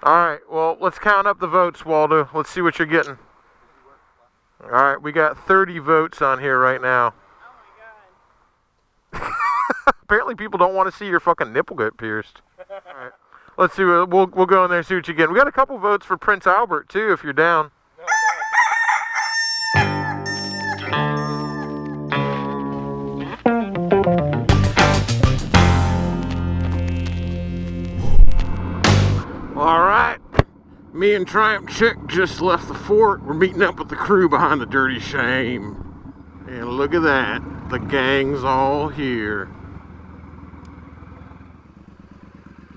Alright, well, let's count up the votes, Waldo. Let's see what you're getting. Alright, we got 30 votes on here right now. Oh my god. Apparently people don't want to see your fucking nipple get pierced. Alright, let's see, we'll go in there and see what you get. We got a couple votes for Prince Albert, too, if you're down. Alright, me and Triumph Chick just left the fort. We're meeting up with the crew behind the Dirty Shame. And look at that, the gang's all here.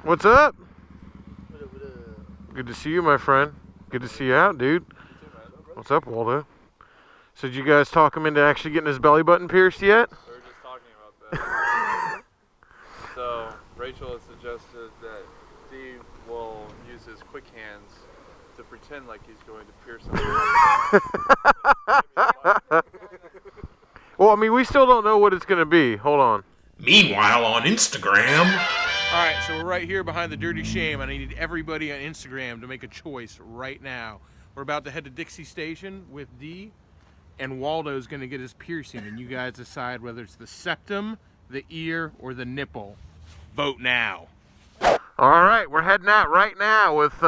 What's up? Good to see you, my friend. Good to see you out, dude. What's up, Waldo? So did you guys talk him into actually getting his belly button pierced yet? We were just talking about that. So, Rachel has suggested that Steve will use his quick hands to pretend like he's going to pierce something. Well, I mean, we still don't know what it's going to be. Hold on. Meanwhile, on Instagram. Alright, so we're right here behind the Dirty Shame, and I need everybody on Instagram to make a choice right now. We're about to head to Dixie Station with D, and Waldo's going to get his piercing, and you guys decide whether it's the septum, the ear, or the nipple. Vote now. Alright, we're heading out right now with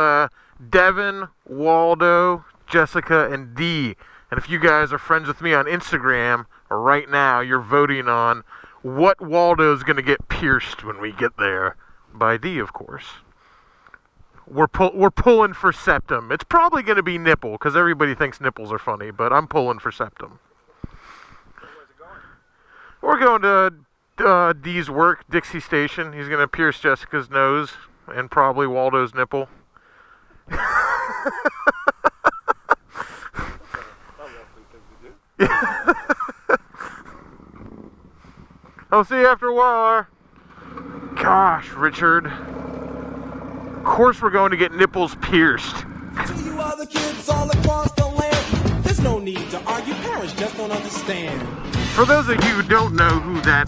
Devin, Waldo, Jessica, and D. And if you guys are friends with me on Instagram, right now you're voting on what Waldo's going to get pierced when we get there. By D, of course. We're pulling for septum. It's probably going to be nipple, because everybody thinks nipples are funny, but I'm pulling for septum. Where's it going? We're going to D's work, Dixie Station. He's going to pierce Jessica's nose and probably Waldo's nipple. I'll see you after a while. Gosh, Richard. Of course we're going to get nipples pierced. To you other kids all across the land, there's no need to argue, parents just don't understand. For those of you who don't know who that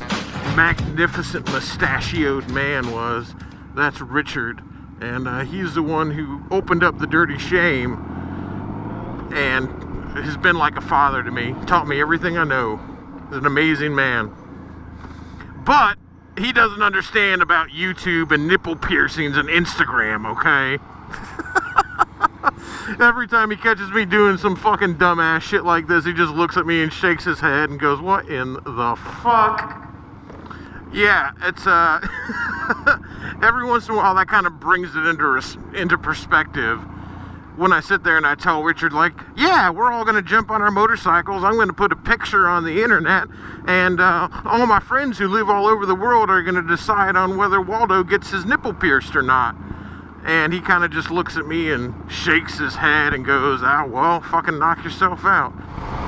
magnificent mustachioed man was, that's Richard. And he's the one who opened up the Dirty Shame and has been like a father to me. Taught me everything I know. He's an amazing man. But he doesn't understand about YouTube and nipple piercings and Instagram, okay? Every time he catches me doing some fucking dumbass shit like this, he just looks at me and shakes his head and goes, "What in the fuck?" Yeah, it's every once in a while that kind of brings it into perspective. When I sit there and I tell Richard, like, yeah, we're all going to jump on our motorcycles. I'm going to put a picture on the internet, and all my friends who live all over the world are going to decide on whether Waldo gets his nipple pierced or not. And he kind of just looks at me and shakes his head and goes, "Oh, well, fucking knock yourself out."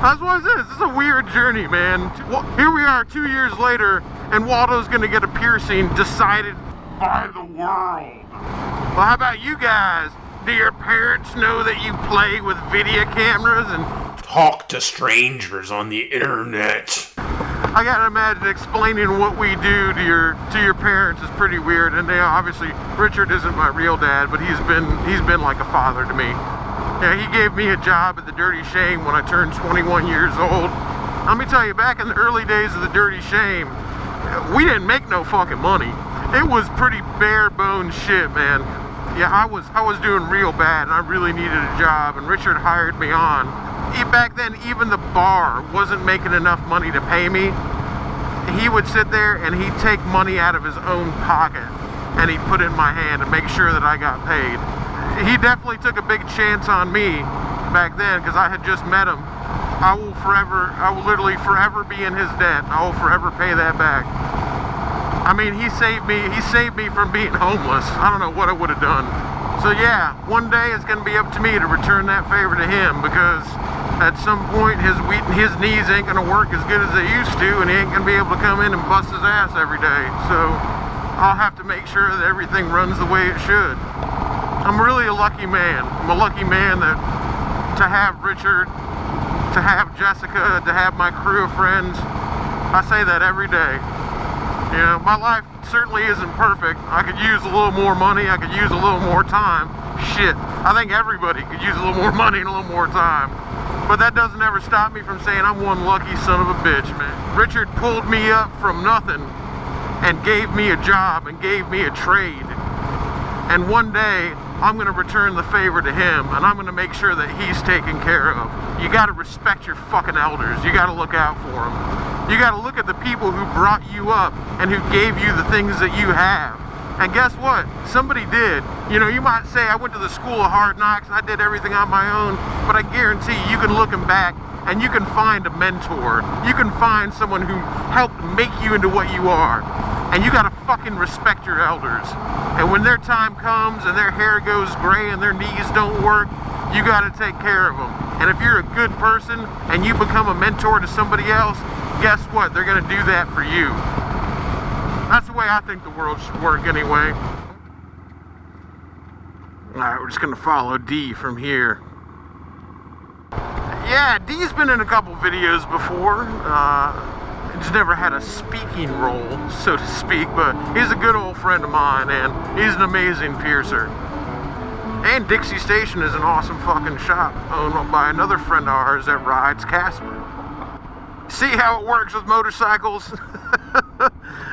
That's what it is. This is a weird journey, man. Well, here we are 2 years later, and Waldo's going to get a piercing decided by the world. Well, how about you guys? Do your parents know that you play with video cameras and Talk to strangers on the internet. I gotta imagine explaining what we do to your parents is pretty weird, and they obviously, Richard isn't my real dad, but he's been like a father to me. Yeah, he gave me a job at the Dirty Shame when I turned 21 years old. Let me tell you, back in the early days of the Dirty Shame, we didn't make no fucking money. It was pretty bare bones shit, man. Yeah, I was doing real bad, and I really needed a job, and Richard hired me on. Back then, even the bar wasn't making enough money to pay me. He would sit there and he'd take money out of his own pocket, and he'd put it in my hand and make sure that I got paid. He definitely took a big chance on me back then, because I had just met him. I will literally forever be in his debt. I will forever pay that back. I mean, he saved me from being homeless. I don't know what I would have done. So yeah, one day it's going to be up to me to return that favor to him, because at some point his knees ain't going to work as good as they used to, and he ain't going to be able to come in and bust his ass every day. So I'll have to make sure that everything runs the way it should. I'm really a lucky man. I'm a lucky man that to have Richard, to have Jessica, to have my crew of friends. I say that every day. You know, my life certainly isn't perfect. I could use a little more money. I could use a little more time. shit. I think everybody could use a little more money and a little more time. But that doesn't ever stop me from saying I'm one lucky son of a bitch, man. Richard pulled me up from nothing and gave me a job and gave me a trade. And one day, I'm gonna return the favor to him, and I'm gonna make sure that he's taken care of. You gotta respect your fucking elders. You gotta look out for them. You gotta look at the people who brought you up and who gave you the things that you have. And guess what? Somebody did. You know, you might say, I went to the school of hard knocks and I did everything on my own, but I guarantee you can look back and you can find a mentor. You can find someone who helped make you into what you are. And you gotta fucking respect your elders. And when their time comes and their hair goes gray and their knees don't work, you gotta take care of them. And if you're a good person and you become a mentor to somebody else, guess what? They're gonna do that for you. That's the way I think the world should work anyway. Alright, we're just gonna follow D from here. Yeah, D's been in a couple videos before. He's never had a speaking role, so to speak, but he's a good old friend of mine, and he's an amazing piercer. And Dixie Station is an awesome fucking shop, owned by another friend of ours that rides Casper. See how it works with motorcycles?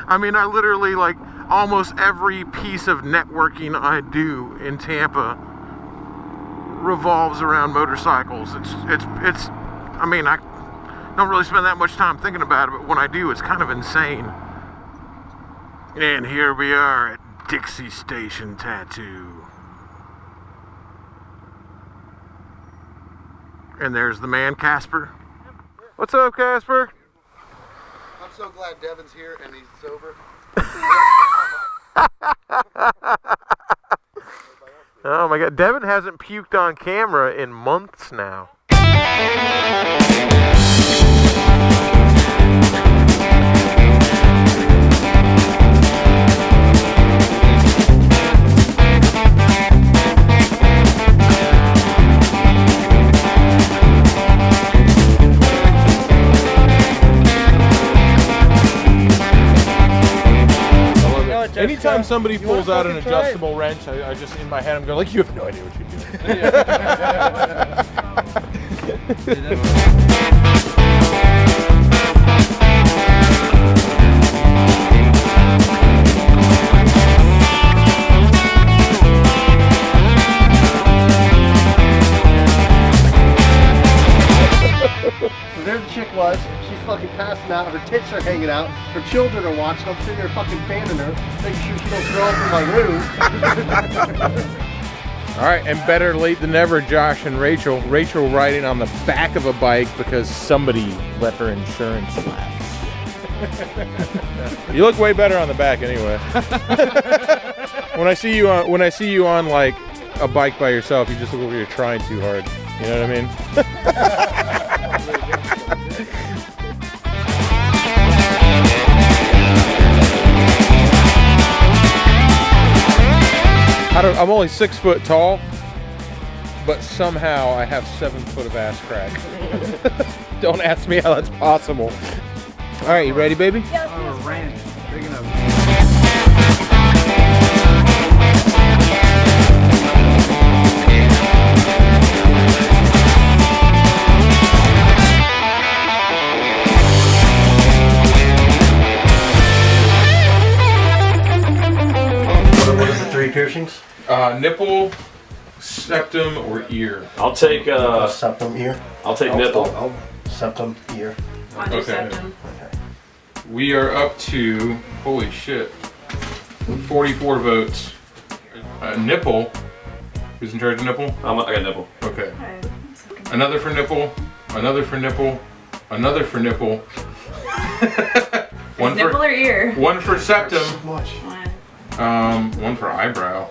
I mean, I literally, like, almost every piece of networking I do in Tampa revolves around motorcycles. I mean, I don't really spend that much time thinking about it, but when I do, it's kind of insane. And here we are at Dixie Station Tattoo. And there's the man, Casper. What's up, Casper? I'm so glad Devin's here and he's sober. Oh my god, Devin hasn't puked on camera in months now. Anytime somebody pulls out an adjustable wrench, I just, in my head, I'm going like, you have no idea what you're doing. So there the chick was. She's fucking passing out. Her tits are hanging out. Her children are watching. I'm sitting there fucking fanning her, making sure she don't throw up in my room. All right, and better late than never, Josh and Rachel. Rachel riding on the back of a bike because somebody let her insurance lapse. You look way better on the back, anyway. When I see you on like a bike by yourself, you just look like you're trying too hard. You know what I mean? I'm only 6 foot tall, but somehow I have 7 foot of ass crack. Don't ask me how that's possible. All right, you ready, baby? Yes. Oh, a ranch. Big enough. What are the 3 piercings? Nipple, septum, or ear. I'll take septum ear. I'll take nipple. Septum ear. I'll do Okay. septum. We are up to, holy shit, 44 votes. Nipple. Who's in charge of nipple? I got nipple. Okay. Okay. Another for nipple. Another for nipple. Another for nipple. Nipple or ear? One for septum. Much. One for eyebrow.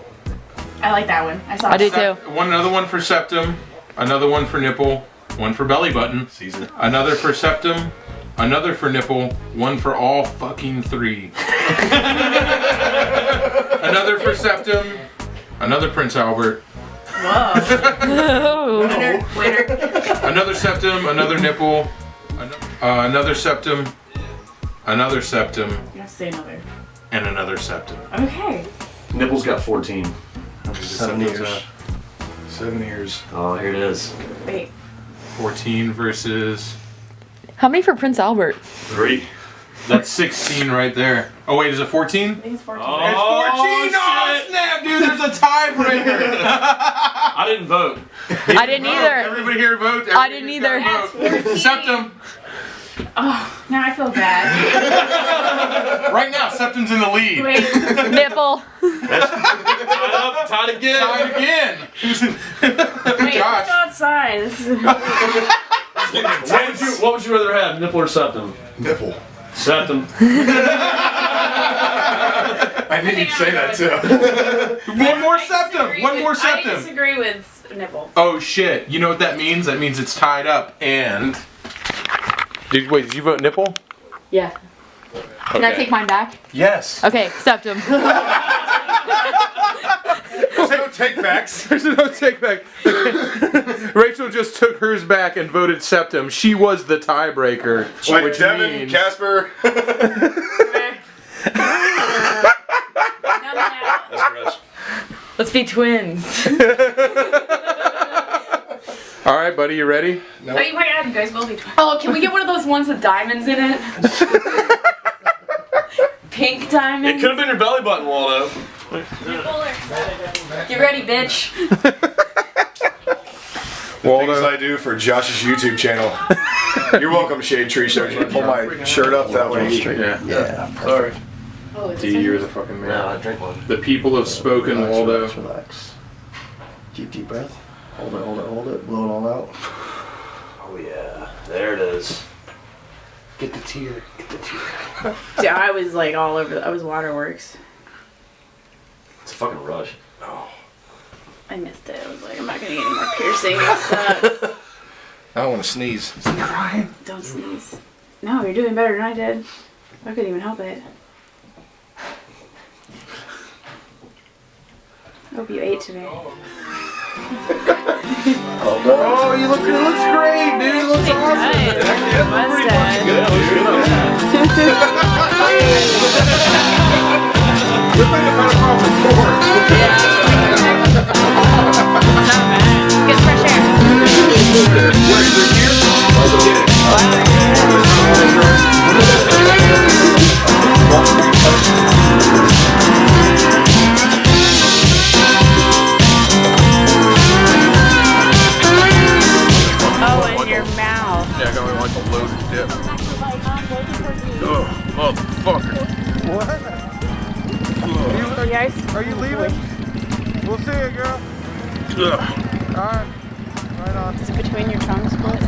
I like that one. I saw. I do too. Another one for septum. Another one for nipple. One for belly button. Caesar. Another for septum. Another for nipple. One for all fucking 3. Another for septum. Another Prince Albert. Whoa. Winner. Another septum. Another nipple. Another septum. Another septum. You have to say another. And another septum. Okay. Nipple's got 14. 7 years. 7 years. Oh, here it is. Wait. 14 versus. How many for Prince Albert? 3. That's 16 right there. Oh wait, is it 14? I think it's 14. It's 14! Oh, snap, dude, there's a tiebreaker! I didn't vote. I didn't either. Everybody here vote. I didn't either. Septum. Oh, now I feel bad. Right now, Septum's in the lead. Wait. Nipple. Tied up, tied again. Tied again. Wait, Josh. let's go outside. This is... What would you rather have, nipple or septum? Nipple. Septum. I knew you'd say that too. One more septum. One more I septum. disagree with nipple. Oh shit! You know what that means? That means it's tied up. And wait, did you vote nipple? Yeah. Can I take mine back? Yes. Okay, septum. There's no take backs. There's no take back. Rachel just took hers back and voted septum. She was the tiebreaker. Like which Devin, means... Casper. Let's be twins. All right, buddy, you ready? Oh, my God, you guys will be twins. Oh, can we get one of those ones with diamonds in it? Pink diamonds? It could have been your belly button, Waldo. Get ready, bitch. Things I do for Josh's YouTube channel. You're welcome, Shade Tree. So you pull my shirt up that way. Yeah. Sorry. Oh, is D, you're the fucking man. No, I drink one. The people have spoken, Waldo. Relax. Deep breath. Hold it, hold it, hold it. Blow it all out. Oh yeah, there it is. Get the tear. Get the tear. Yeah, I was like all over. I was waterworks. It's a fucking rush. I missed it. I was like, I'm not gonna get any more piercing. This sucks. I don't want to sneeze. Don't sneeze. No, you're doing better than I did. I couldn't even help it. I hope you ate today. Oh, you look good. Looks great, dude. Looks awesome. Looks like the better off before. Get fresh air. Where is it here? Oh, in your mouth. Yeah, I got me like a loaded dip. Oh, motherfucker. What? Are you leaving? We'll see you, girl. Ugh. Alright. Right on. Is it between your tongue splits?